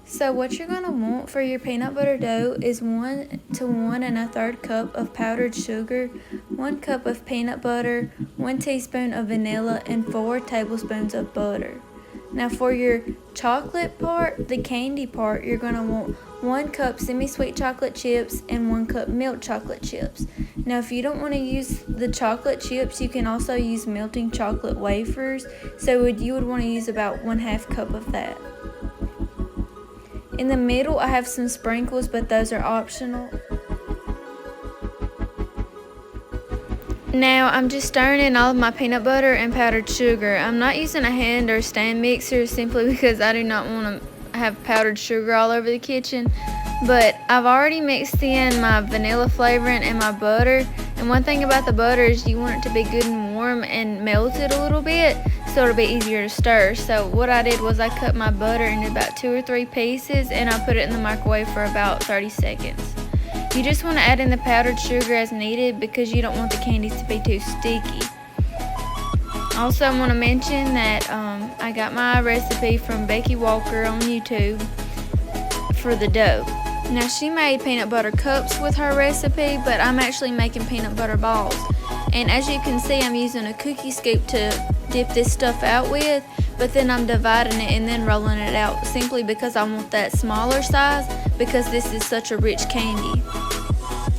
So what you're going to want for your peanut butter dough is 1 to 1 1/3 cup of powdered sugar, 1 cup of peanut butter, 1 teaspoon of vanilla, and 4 tablespoons of butter. Now for your chocolate part, the candy part, you're going to want 1 cup semi-sweet chocolate chips and 1 cup milk chocolate chips. Now if you don't want to use the chocolate chips, you can also use melting chocolate wafers. So you would want to use about 1/2 cup of that. In the middle, I have some sprinkles, but those are optional. Now, I'm just stirring in all of my peanut butter and powdered sugar. I'm not using a hand or stand mixer simply because I do not want to have powdered sugar all over the kitchen. But I've already mixed in my vanilla flavoring and my butter. And one thing about the butter is you want it to be good and warm and melted a little bit, so it'll be easier to stir. So what I did was I cut my butter into about 2 or 3 pieces and I put it in the microwave for about 30 seconds. You just want to add in the powdered sugar as needed because you don't want the candies to be too sticky. Also, I want to mention that I got my recipe from Becky Walker on YouTube for the dough. Now she made peanut butter cups with her recipe, but I'm actually making peanut butter balls. And as you can see, I'm using a cookie scoop to dip this stuff out with, but then I'm dividing it and then rolling it out simply because I want that smaller size because this is such a rich candy.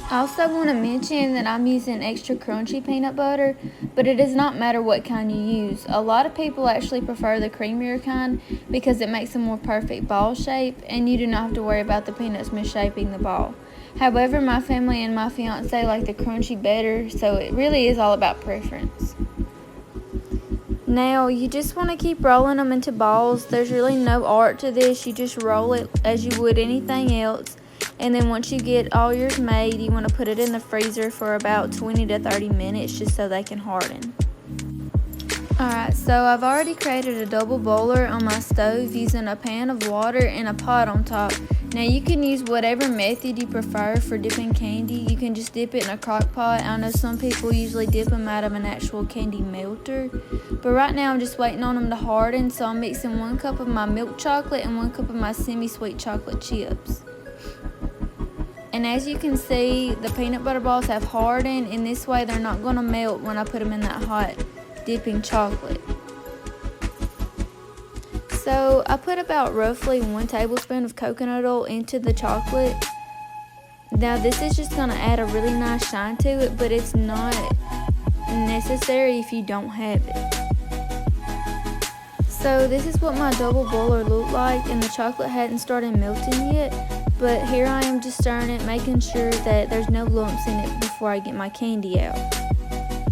I also want to mention that I'm using extra crunchy peanut butter, but it does not matter what kind you use. A lot of people actually prefer the creamier kind because it makes a more perfect ball shape and you do not have to worry about the peanuts misshaping the ball. However, my family and my fiance like the crunchy better, so it really is all about preference. Now, you just want to keep rolling them into balls. There's really no art to this. You just roll it as you would anything else. And then once you get all yours made, you want to put it in the freezer for about 20 to 30 minutes just so they can harden. Alright, so I've already created a double boiler on my stove using a pan of water and a pot on top. Now you can use whatever method you prefer for dipping candy. You can just dip it in a crock pot. I know some people usually dip them out of an actual candy melter. But right now I'm just waiting on them to harden, so I'm mixing 1 cup of my milk chocolate and 1 cup of my semi-sweet chocolate chips. And as you can see, the peanut butter balls have hardened, and this way they're not going to melt when I put them in that hot dipping chocolate. So I put about roughly 1 tablespoon of coconut oil into the chocolate. Now this is just going to add a really nice shine to it, but it's not necessary if you don't have it. So this is what my double boiler looked like, and the chocolate hadn't started melting yet. But here I am just stirring it, making sure that there's no lumps in it before I get my candy out.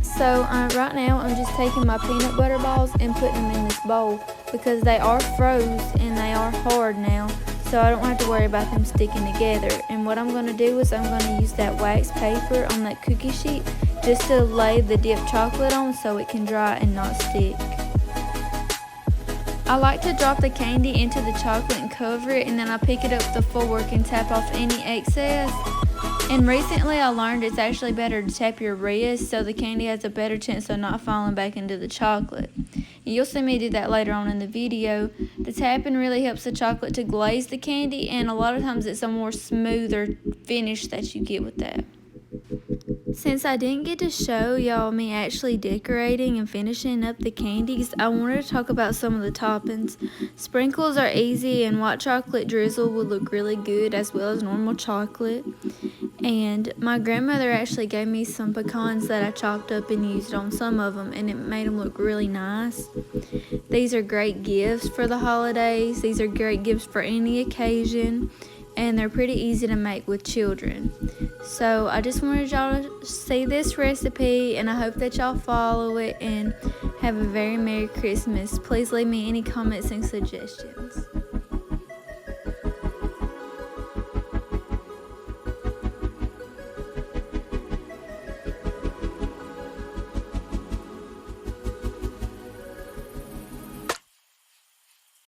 So right now I'm just taking my peanut butter balls and putting them in this bowl because they are froze and they are hard now, so I don't have to worry about them sticking together. And what I'm going to do is I'm going to use that wax paper on that cookie sheet just to lay the dipped chocolate on so it can dry and not stick. I like to drop the candy into the chocolate and cover it, and then I pick it up with a fork and tap off any excess. And recently I learned it's actually better to tap your wrist so the candy has a better chance of not falling back into the chocolate. You'll see me do that later on in the video. The tapping really helps the chocolate to glaze the candy, and a lot of times it's a more smoother finish that you get with that. Since I didn't get to show y'all me actually decorating and finishing up the candies, I wanted to talk about some of the toppings. Sprinkles are easy, and white chocolate drizzle would look really good as well as normal chocolate. And my grandmother actually gave me some pecans that I chopped up and used on some of them, and it made them look really nice. These are great gifts for the holidays. These are great gifts for any occasion, and they're pretty easy to make with children. So I just wanted y'all to see this recipe, and I hope that y'all follow it and have a very Merry Christmas. Please leave me any comments and suggestions.